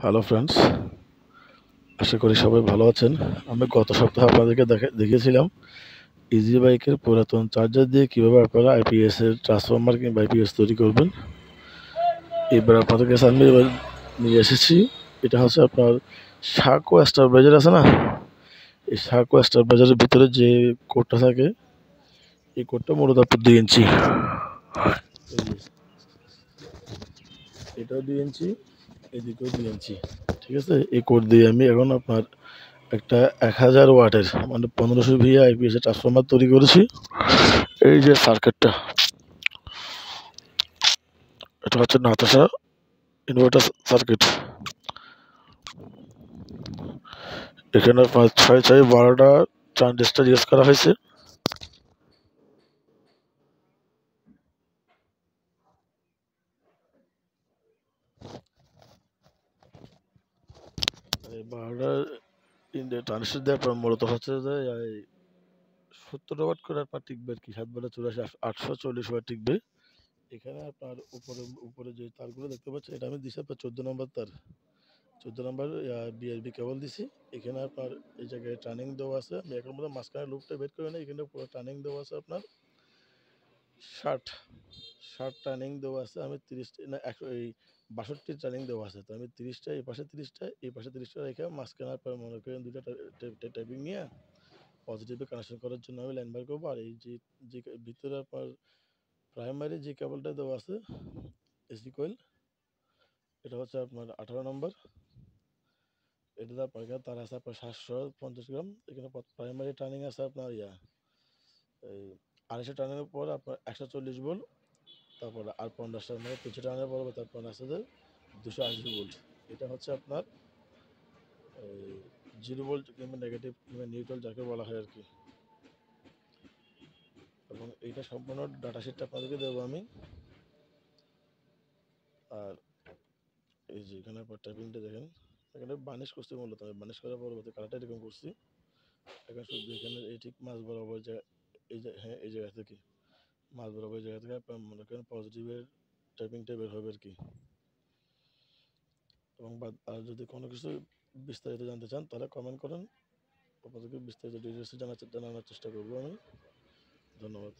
Hello friends, আশা করি সবাই ভালো আছেন। আমি গত সপ্তাহে আপনাদেরকে দেখিয়েছিলাম ইজি বাইকের পুরাতন চার্জার দিয়ে কীভাবে আপনারা আইপিএস এর ট্রান্সফরমার কিংবা আইপিএস তৈরি করবেন। এবার আপনাদের কাছে আমি এবার নিয়ে এসেছি, এটা হচ্ছে আপনার সাকো স্টারবাইজার আছে না, এই সাকো স্টারবাইজারের ভিতরে যে কোডটা থাকে এই কোডটা মূলত আপনার 2 ইঞ্চি, এটাও 2 ইঞ্চি, এদিকেও 2 ইঞ্চি। ঠিক আছে, এই কোড দিয়ে আমি এখন আপনার একটা 1000 ওয়াটের মানে 1500 VA আইপিএস এর ট্রান্সফরমার তৈরি করেছি। এই যে সার্কিটটা, এটা হচ্ছে নাতাশা ইনভার্টার সার্কিট। এখানে 6 6 12টা ট্রানজিস্টর ইউজ করা হয়েছে। এই 12টা ট্রানজিস্টর দিয়ে আপনার মূলত হচ্ছে যে 70 ওয়াট করে আপনার টিকবে আর কি, 7 12 84 840 ওয়াট টিকবে। এখানে আপনার উপরে উপরে যে তারগুলো দেখতে পাচ্ছেন, এটা আমি দিছি আপনার 14 নম্বর তার, 14 নম্বর বিআরবি কেবল দিছি। এখানে আপনার এই জায়গায় টার্নিং দেওয়া আছে, আমি এখন মধ্যে মাঝখানে লুপটা বের করে নিই। এখানে পুরো টার্নিং দেওয়া আছে আপনার 60 60 টার্নিং দেওয়া আছে। আমি 30 না 62 টার্নিং দেওয়া আছে, তো আমি 30টা এই পাশে 30টা এই পাশে 30টা রেখে মাঝখানে আপনার মনে করেন দুইটা টাইপিং নিয়ে পজিটিভে কানেকশন করার জন্য আমি লাইন বার করবো। আর এই যে যে ভিতরে আপনার প্রাইমারি যে কেবলটা দেওয়া আছে এসি কয়েল, এটা হচ্ছে আপনার 18 নম্বর। এটা আপনার এখানে তার আছে আপনার 750 গ্রাম। এখানে প্রাইমারি টার্নিং আছে আপনার এই 250 টার্নিংয়ের পর আপনার 140 ভোল্ট, তারপরে আর 50 মানে 300 টার্নের পর তারপর আছে যে 280 ভোল্ট। এটা হচ্ছে আপনার 0 ভোল্ট কিংবা নেগেটিভ কিংবা নিউট্রাল যাকে বলা হয় আর কি। এবং এইটা সম্পূর্ণ ডাটা শিটটা আপনাদেরকে দেবো আমি। আর এই যে এখানে আপনার টাইপিংটা দেখেন, এখানে বানিশ করছি, মূলত আমি বানিশ করার পরবর্তী কালারটা এরকম করছি। এখন শুধু এখানে এই ঠিক মাছ বরাবর জায়গা, এই যে হ্যাঁ এই জায়গা থেকে মাছ বরাবর জায়গা থেকে আপনার মনে করেন পজিটিভের টাইপিংটা বের হবে আর কি। এবং আর যদি কোনো কিছু বিস্তারিত জানতে চান তাহলে কমেন্ট করেন, আপনাদেরকে বিস্তারিত ডিটেলসে জানানোর চেষ্টা করবো আমি। ধন্যবাদ।